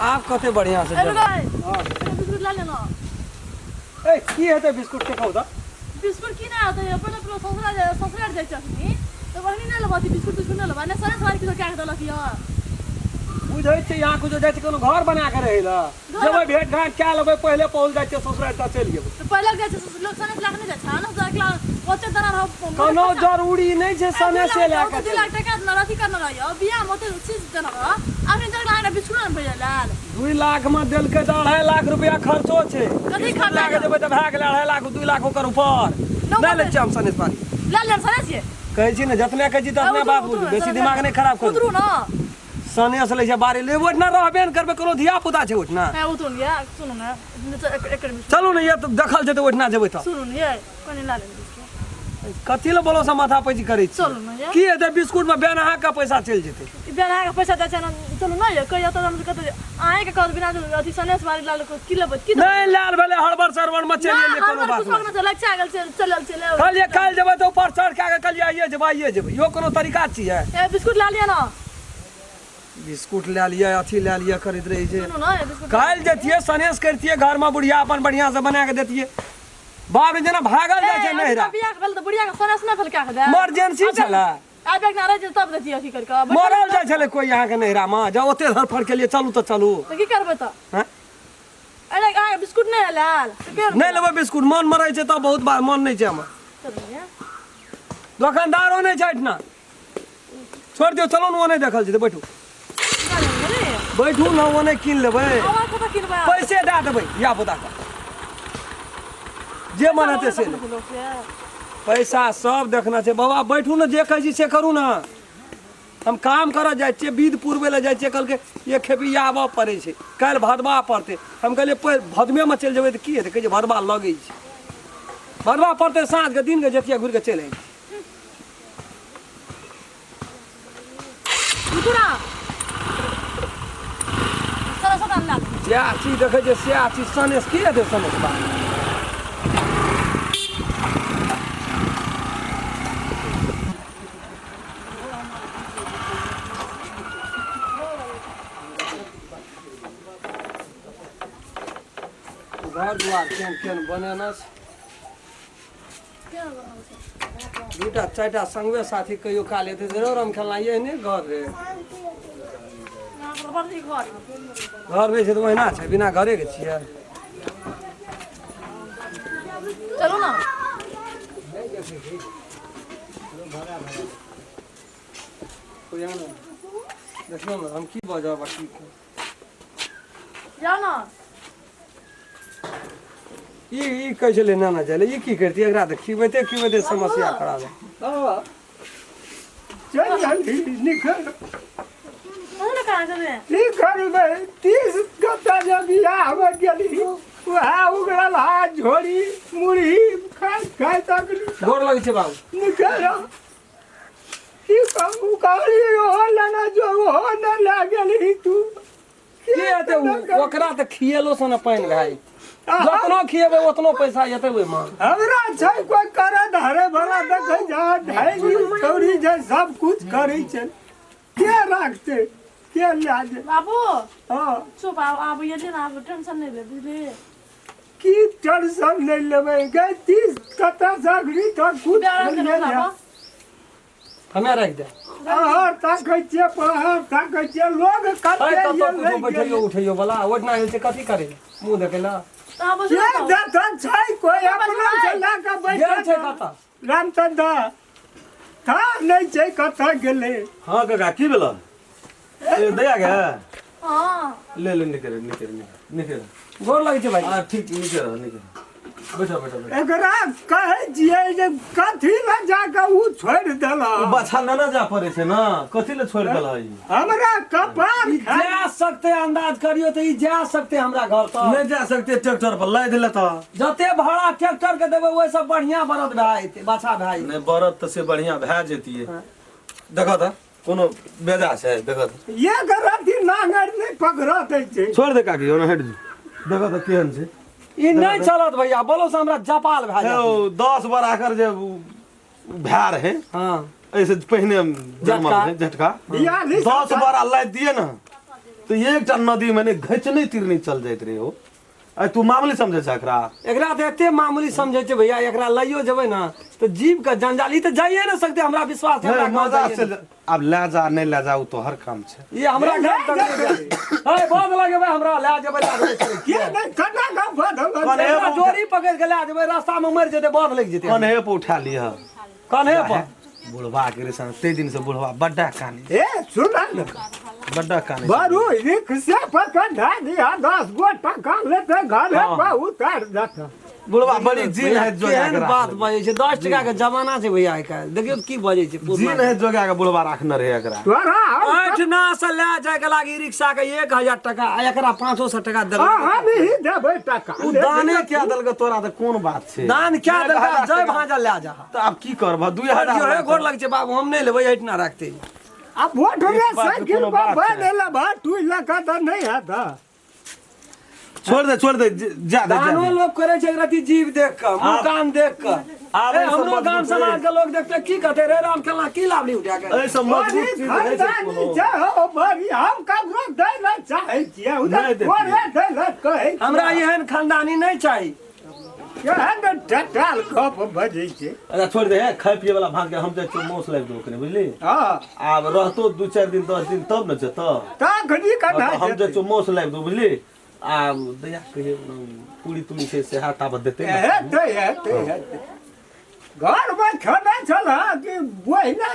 आप कते बढ़िया से बिस्कुट ला लेना। ए की हेते बिस्कुट के खाऊ दा बिस्कुट की ना आता है अपन अपना ससुराल जाय छथि तो वही ना लबाती बिस्कुट ना लबा ना सारे सवारी के क्या दलक या बुझै छै यहाँ को जो जाय छै कोनो घर बना के रहै ला जब भेट घाट क्या लेबै पहले पहुंच जाय छै ससुराल त चल जेबै तो पहले जाय छै लोग सने लाख नहीं जाय छ ना जाकला ओते दना रह कोनो जरूरी नहीं छै सने से ले के 2 लाख टका न रथी करना रह बियाह में तो चीज देना रह आपने जगह ना बिस्कुट न भेज लाल 2 लाख में देल के 2.5 लाख रुपया खर्चो छै कथि खर्चा के जेबै त भाग गेल 2.5 लाख 2 लाख ओकर ऊपर ले ले हम सने पारी ले सने से कहै छी ने जतने कहै छी ततने बात बुझ बेसी दिमाग नहीं खराब करू उतरू ना सने से ले छै बारी लेबो ना रहबे न करबे कोनो धिया पुता छै ओठना है उतरू या सुनो ना एक चलू ने ये तो देखल जेतै ओठना जेबै त सुनो ना ये कोनी ला ले कथि ले बोलो से माथा पैची करै छी चलू ना ये की हेतै बिस्कुट में बेनहा का पैसा चल जेतै बिना का पैसा दै छै ना चलू ना ये कहियो त हम कत आए के कह बिना अथी सनेस बारी लाल को की लेबै की नहीं लाल भेले हड़बड़ सरवण में चल ले कोनो बात कुछ ना लग चल चल काल जेबै तो ऊपर चढ़ के कल आइए जेबै यो कोनो तरीका छियै ए बिस्कुट ला लिया ना बिस्कुट ले लिया अथी ले लिया खरीद रही छै सुनो ना ये बिस्कुट काल जतिए सनेस करतिए घर में बुढ़िया अपन बढ़िया से बना के देतिए बाप जना भागल जाय छै नहिरा बियाह भेल त बुढ़िया के सनेस न भेल का दे इमरजेंसी छला आबे ना रह तब देती अथी कर के मरल जाय छले कोई यहाँ के नहिरा में जब ओते धर फड़ के लिए चलू तो चलू तो की करबै त हैं अरे आ बिस्कुट नहीं लाल नहीं लेबै बिस्कुट मन मरै छै त बहुत बार मन नहीं छै हमर चलू ये दुकानदारो नहीं छै इतना छोड़ दियो चलो न ओने देखल छै बैठू बैठू न ओने किन लेबै आवाज पता किनबा पैसे दे देबै या पता का जे मन हेतै से पैसा सब देखना छै बाबा बैठू न जे कहै छी से करू न हम काम करऽ जाइ छियै विध पूर्वे ले जाइ छियै कल के ये खेपिया आबऽ पड़ै छै काल्हि भदवा पड़तै हम कहलिए भदवे में चलि जेबै तऽ की हेतै कहै छै भदवा लगै छै भदवा पड़तै साँझ के दिन के जतिया घुरि के चलि अइबै उतरा सारा सब अंडा जएह चीज देखै छै सएह चीज सनेस की हेतै सनेस बा घर दुआर केहन बनेना छै दूटा चारिटा संगवे साथी कहियो काल एतै जरूर हम खेलना ये नहीं घर रे घर नहीं छै तो ओहिना छै बिना घरे के छियै चलो ना देखियो ना हम की बजब की जाओ ना ई कहै छलै ना चले ई की करती एकरा तऽ खिबैते समस्या खराब है चल जल्दी निकल ना कहां चले निकल बे 30 गता जब बियाह हो गेली वहाँ उगड़ल हाथ झोरी मुड़ी खाय तक गोर लगै छै बाबू निकल की कहू कहली हो लेना जो हो न लागली तू की हेतै ओकरा तऽ खियेलो से न पानि भाई जतनो खियेबै ओतनो पैसा जेतै ओइमे हमरा छै कोई करे धरे भला देखै जा ढाई छौरी जे सब कुछ करै छै के राखते के लाजे बाबू हां चुप आप ये दिन आप टेंशन नहीं ले बुझले की टेंशन नहीं लेबै गई 30 कता सगरी तो कुछ हमे रख दे और ताकै छै पहाड़ ताकै छै लोग कते अरे कतो ये कुछो बैठियो उठियो वाला ओतना हेल छै कथि करे मुंह देखैला ता बस ये देखन छै कोई अपना से लाका गेल बैठा छै कता रामचंद्र था नहीं छै कता गेले हाँ काका की भेल दया गे हां ले निकल गोर लगै छै भाई हाँ ठीक निकल बैठो एकरा कहै छियै जे कथी ला जाके उ छोड़ देला बछा न जा पड़े छै ना कथी ले छोड़ देला है हमरा कपार जा सकते अंदाज करियो तो ई जा सकते हमरा घर पर नहीं जा सकते ट्रैक्टर पर लाद ले तो जते भाड़ा ट्रैक्टर के देबै ओइ सब बढ़िया बरद भाई बाछा भाई नहीं बरत तो से बढ़िया भै जेतिए देखो तो कोनो बेजा छै देखो तो ये गराती नांगर नहीं पकड़ा दै छै छोड़ दे काकी ओना हट जो देखो तो केहन छै ई नहीं चलत भैया बोलो से हमरा जपाल भै हे जाय 10 बार आकर जे भै रहे हां ऐसे पहले जन्मल है झटका बियाह नहीं 10 बार लाद दिए ना तो एकटा नदी में घचने तीरनी चल जाइत रहे हो आ तू मामूली समझे छ एकरा एकरा तो एते मामूली समझे छै भैया एकरा लइयो जेबै ना तो जीव का जंजाल ई तो जाइए ना सकते हमरा विश्वास है है, हमरा मजा गाँव से जाइए अब ले जा नहीं ले जा तो हर काम छे ये हमरा घर तक नहीं जाए है बहुत लगे भाई हमरा ले जेबै के नहीं कना का बदल कने एकरा जोरी पकड़ के ले जेबै रास्ता में मर जेतै बहुत लग जेतै कने पे उठा लिया कन्हे पर बुढ़वा के सन ते दिन से बुढ़वा बड्डा कानी ए सुन न बड्डा कानी बारू रिक्शा पकड़ दिया 10 गो टका लेते घर हाँ। पर उतार जाता बुढ़वा बड़ी जीन है जोगा केहन के बात बजै छै 10 टका के जमाना छै भैया आइ काल्हि देखियौ की बजै छै जीन है जोगा के बुढ़वा राखने रहे एकरा तोरा ओठना से ले जाय के लागी रिक्शा के 1000 टका आ एकरा 500 टका देबै हम ही देबै टका उ दाने क्या दल के तोरा त कोन बात छे दान क्या देलका जय भांजा ले जा त अब की करब जो है 2000 गोर लग छै बाबू हम नहीं लेबै एठना रखते अब वोट में इस बात की साइकिल कोनो पर बात है। बनेला बा तू लगा तो नहीं आता छोड़ दे जा दे दानो लोग करे छै रति जीव देख के मुंह कान देख के आब ए, ई सब हमरो गांव मजबूत समाज के लोग देखते की कहते रे राम केला की लाभली उठा के ए सब मजबूत चीज है छै कोनो जाओ बड़ी हम ककरो दै ला चाहे छियै नहीं उधर देती। कोरे दै ला कहे हमरा एहन खानदानी नहीं चाहिए केहन टटाल कप बजै छै अच्छा छोड़ दे खाए पिए वाला भाग के हम जे मोस लाग दो कने बुझली हां आब रहतो 2-4 दिन 10 दिन तब न जत ताखनी कना हम जे मोस लाग दो बुझली आब दया कहे पूरी तुली से हाथा बद देते हेते घर में खाना चला कि वही ना